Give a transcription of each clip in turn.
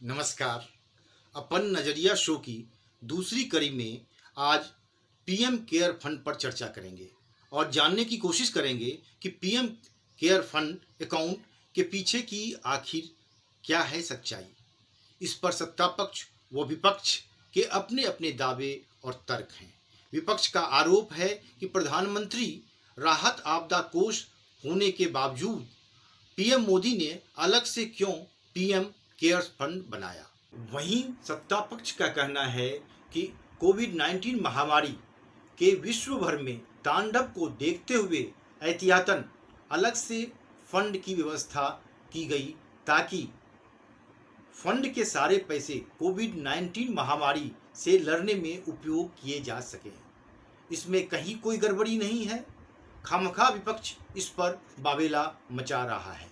नमस्कार। अपन नज़रिया शो की दूसरी कड़ी में आज पीएम केयर फंड पर चर्चा करेंगे और जानने की कोशिश करेंगे कि पीएम केयर फंड अकाउंट के पीछे की आखिर क्या है सच्चाई। इस पर सत्ता पक्ष व विपक्ष के अपने अपने दावे और तर्क हैं। विपक्ष का आरोप है कि प्रधानमंत्री राहत आपदा कोष होने के बावजूद पीएम मोदी ने अलग से क्यों पीएम केयर्स फंड बनाया। वहीं सत्ता पक्ष का कहना है कि कोविड-19 महामारी के विश्व भर में तांडव को देखते हुए एहतियातन अलग से फंड की व्यवस्था की गई ताकि फंड के सारे पैसे कोविड-19 महामारी से लड़ने में उपयोग किए जा सके। इसमें कहीं कोई गड़बड़ी नहीं है। खामखा विपक्ष इस पर बावेला मचा रहा है।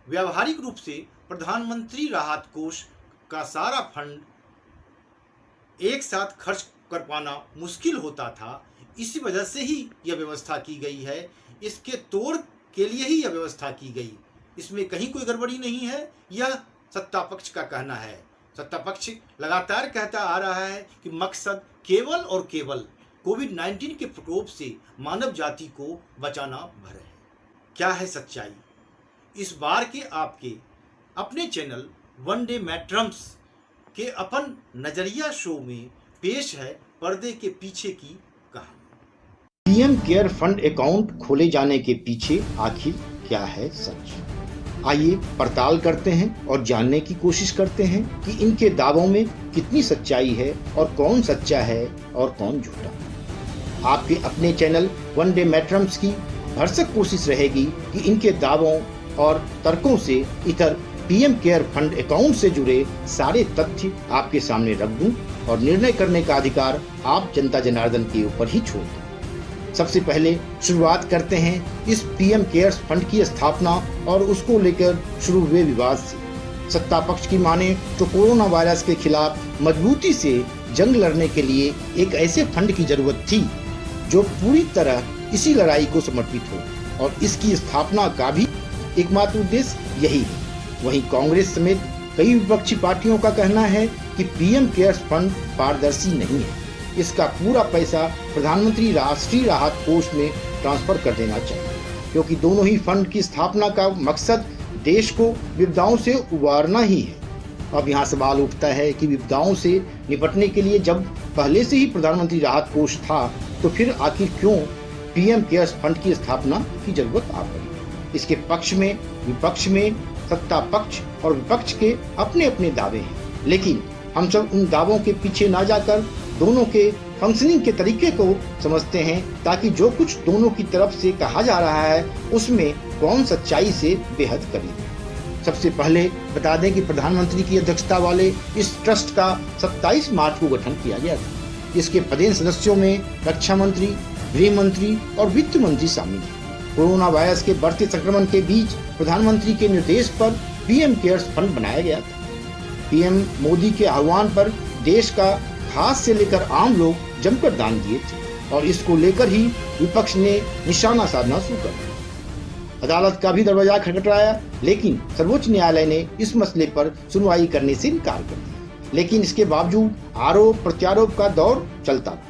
व्यावहारिक रूप से प्रधानमंत्री राहत कोष का सारा फंड एक साथ खर्च कर पाना मुश्किल होता था। इसी वजह से ही यह व्यवस्था की गई है। इसके तोड़ के लिए ही यह व्यवस्था की गई। इसमें कहीं कोई गड़बड़ी नहीं है, यह सत्ता पक्ष का कहना है। सत्ता पक्ष लगातार कहता आ रहा है कि मकसद केवल और केवल कोविड-19 के प्रकोप से मानव जाति को बचाना भर है। क्या है सच्चाई? इस बार के आपके अपने चैनल वन डे मैट्रम्स के अपन नजरिया शो में पेश है पर्दे के पीछे की कहानी। पीएम केयर फंड अकाउंट खोले जाने के पीछे आखिर क्या है सच? आइए पड़ताल करते हैं और जानने की कोशिश करते हैं कि इनके दावों में कितनी सच्चाई है और कौन सच्चा है और कौन झूठा। आपके अपने चैनल वन डे मैट्रम्स की भरसक कोशिश रहेगी कि इनके दावों और तर्कों से इतर पीएम केयर फंड अकाउंट से जुड़े सारे तथ्य आपके सामने रख दूं और निर्णय करने का अधिकार आप जनता जनार्दन के ऊपर ही छोड़ दूं। सबसे पहले शुरुआत करते हैं इस पीएम केयर्स फंड की स्थापना और उसको लेकर शुरू हुए विवाद से। सत्ता पक्ष की माने तो कोरोना वायरस के खिलाफ मजबूती से जंग लड़ने के लिए एक ऐसे फंड की जरूरत थी जो पूरी तरह इसी लड़ाई को समर्पित हो और इसकी स्थापना का भी एकमात्र उद्देश्य यही है। वहीं कांग्रेस समेत कई विपक्षी पार्टियों का कहना है कि पीएम केयर्स फंड पारदर्शी नहीं है। इसका पूरा पैसा प्रधानमंत्री राष्ट्रीय राहत कोष में ट्रांसफर कर देना चाहिए, क्योंकि दोनों ही फंड की स्थापना का मकसद देश को विपदाओं से उबारना ही है। अब यहाँ सवाल उठता है कि विपदाओं से निपटने के लिए जब पहले से ही प्रधानमंत्री राहत कोष था तो फिर आखिर क्यों पीएम केयर्स फंड की स्थापना की जरूरत आ पड़ी। इसके पक्ष में विपक्ष में सत्ता पक्ष और विपक्ष के अपने अपने दावे हैं, लेकिन हम सब उन दावों के पीछे ना जाकर दोनों के फंक्शनिंग के तरीके को समझते हैं, ताकि जो कुछ दोनों की तरफ से कहा जा रहा है उसमें कौन सच्चाई से बेहद करीब। सबसे पहले बता दें कि प्रधानमंत्री की अध्यक्षता वाले इस ट्रस्ट का 27 मार्च को गठन किया गया था। इसके पदेन सदस्यों में रक्षा मंत्री, गृह मंत्री और वित्त मंत्री शामिल हैं। कोरोना वायरस के बढ़ते संक्रमण के बीच प्रधानमंत्री के निर्देश पर पीएम केयर्स फंड बनाया गया था। पीएम मोदी के आह्वान पर देश का खास से लेकर आम लोग जमकर दान दिए थे और इसको लेकर ही विपक्ष ने निशाना साधना शुरू कर दिया। अदालत का भी दरवाजा खटखटाया, लेकिन सर्वोच्च न्यायालय ने इस मसले पर सुनवाई करने से इनकार कर दिया। लेकिन इसके बावजूद आरोप प्रत्यारोप का दौर चलता था।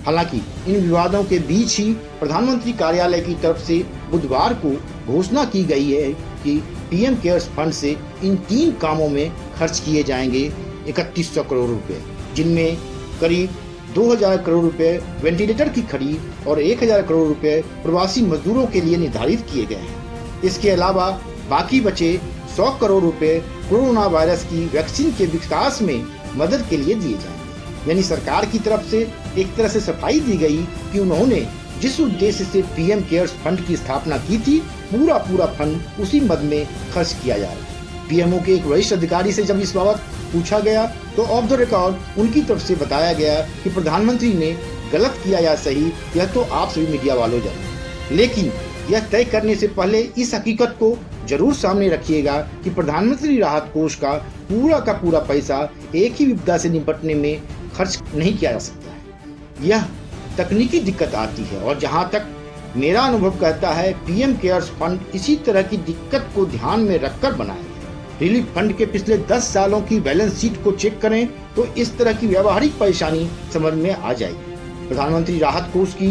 हालांकि इन विवादों के बीच ही प्रधानमंत्री कार्यालय की तरफ से बुधवार को घोषणा की गई है कि पीएम केयर्स फंड से इन 3 कामों में खर्च किए जाएंगे 3100 करोड़ रुपए, जिनमें करीब 2000 करोड़ रुपए वेंटिलेटर की खरीद और 1000 करोड़ रुपए प्रवासी मजदूरों के लिए निर्धारित किए गए हैं। इसके अलावा बाकी बचे 100 करोड़ रुपए कोरोना वायरस की वैक्सीन के विकास में मदद के लिए दिए जाएंगे। यानी सरकार की तरफ से एक तरह से सफाई दी गई कि उन्होंने जिस उद्देश्य से पीएम केयर्स फंड की स्थापना की थी, पूरा फंड उसी मद में खर्च किया जा रहा है। पीएमओ के एक वरिष्ठ अधिकारी से जब इस बाबत पूछा गया तो ऑफ द रिकॉर्ड उनकी तरफ से बताया गया कि प्रधानमंत्री ने गलत किया या सही, यह तो आप सभी मीडिया वालों जाने, लेकिन यह तय करने से पहले इस हकीकत को जरूर सामने रखिएगा कि प्रधानमंत्री राहत कोष का पूरा पैसा एक ही विपदा से निपटने में खर्च नहीं किया जा सकता है। यह तकनीकी दिक्कत आती है और जहां तक मेरा अनुभव कहता है पीएम केयर्स फंड इसी तरह की दिक्कत को ध्यान में रखकर बनाया गया। रिलीफ फंड के पिछले 10 सालों की बैलेंस शीट को चेक करें तो इस तरह की व्यावहारिक परेशानी समझ में आ जाएगी। प्रधानमंत्री राहत कोष की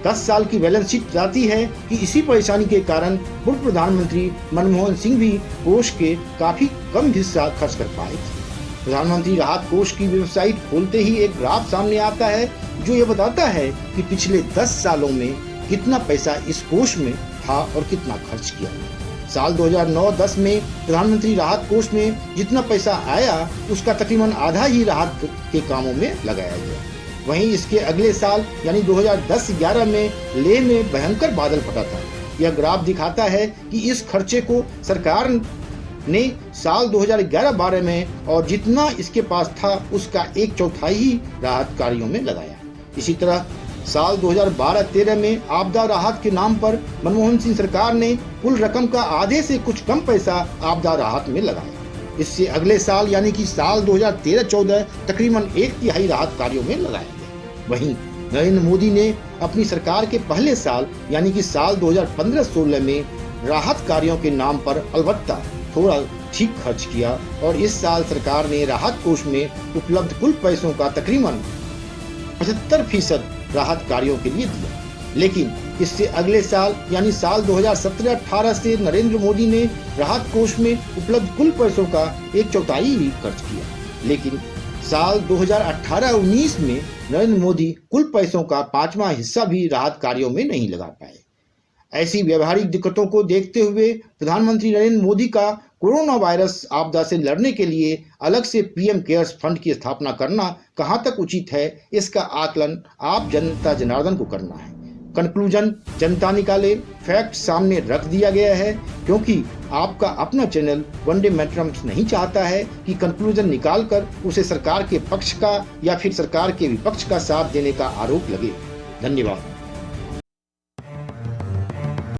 10 साल की बैलेंस शीट बताती है कि इसी परेशानी के कारण पूर्व प्रधानमंत्री मनमोहन सिंह भी कोष के काफी कम हिस्सा खर्च कर पाए थे। प्रधानमंत्री राहत कोष की वेबसाइट खोलते ही एक ग्राफ सामने आता है जो ये बताता है कि पिछले 10 सालों में कितना पैसा इस कोष में था और कितना खर्च किया। साल 2009-10 में प्रधानमंत्री राहत कोष में जितना पैसा आया उसका तकरीबन आधा ही राहत के कामों में लगाया गया। वहीं इसके अगले साल यानी 2010-11 में लेह में भयंकर बादल फटा था। यह ग्राफ दिखाता है कि इस खर्चे को सरकार ने साल 2011-12 में और जितना इसके पास था उसका 1/4 ही राहत कार्यों में लगाया। इसी तरह साल 2012-13 में आपदा राहत के नाम पर मनमोहन सिंह सरकार ने कुल रकम का आधे से कुछ कम पैसा आपदा राहत में लगाया। इससे अगले साल यानी कि साल 2013-14 तकरीबन 1/3 राहत कार्यों में लगाया गया। वहीं नरेंद्र मोदी ने अपनी सरकार के पहले साल यानी कि साल 2015-16 में राहत कार्यों के नाम पर अलबत्ता थोड़ा ठीक खर्च किया और इस साल सरकार ने राहत कोष में उपलब्ध कुल पैसों का तकरीबन 75% राहत कार्यों के लिए दिया। लेकिन इससे अगले साल यानी साल 2017-18 से नरेंद्र मोदी ने राहत कोष में उपलब्ध कुल पैसों का 1/4 ही खर्च किया। लेकिन साल 2018-19 में नरेंद्र मोदी कुल पैसों का 5वां हिस्सा भी राहत कार्यों में नहीं लगा पाए। ऐसी व्यवहारिक दिक्कतों को देखते हुए प्रधानमंत्री नरेंद्र मोदी का कोरोना वायरस आपदा से लड़ने के लिए अलग से पीएम केयर्स फंड की स्थापना करना कहां तक उचित है, इसका आकलन आप जनता जनार्दन को करना है। कंक्लूजन जनता निकाले, फैक्ट सामने रख दिया गया है, क्योंकि आपका अपना चैनल वनडे मैट्रम्स नहीं चाहता है कि कंक्लूजन निकालकर उसे सरकार के पक्ष का या फिर सरकार के विपक्ष का साथ देने का आरोप लगे। धन्यवाद।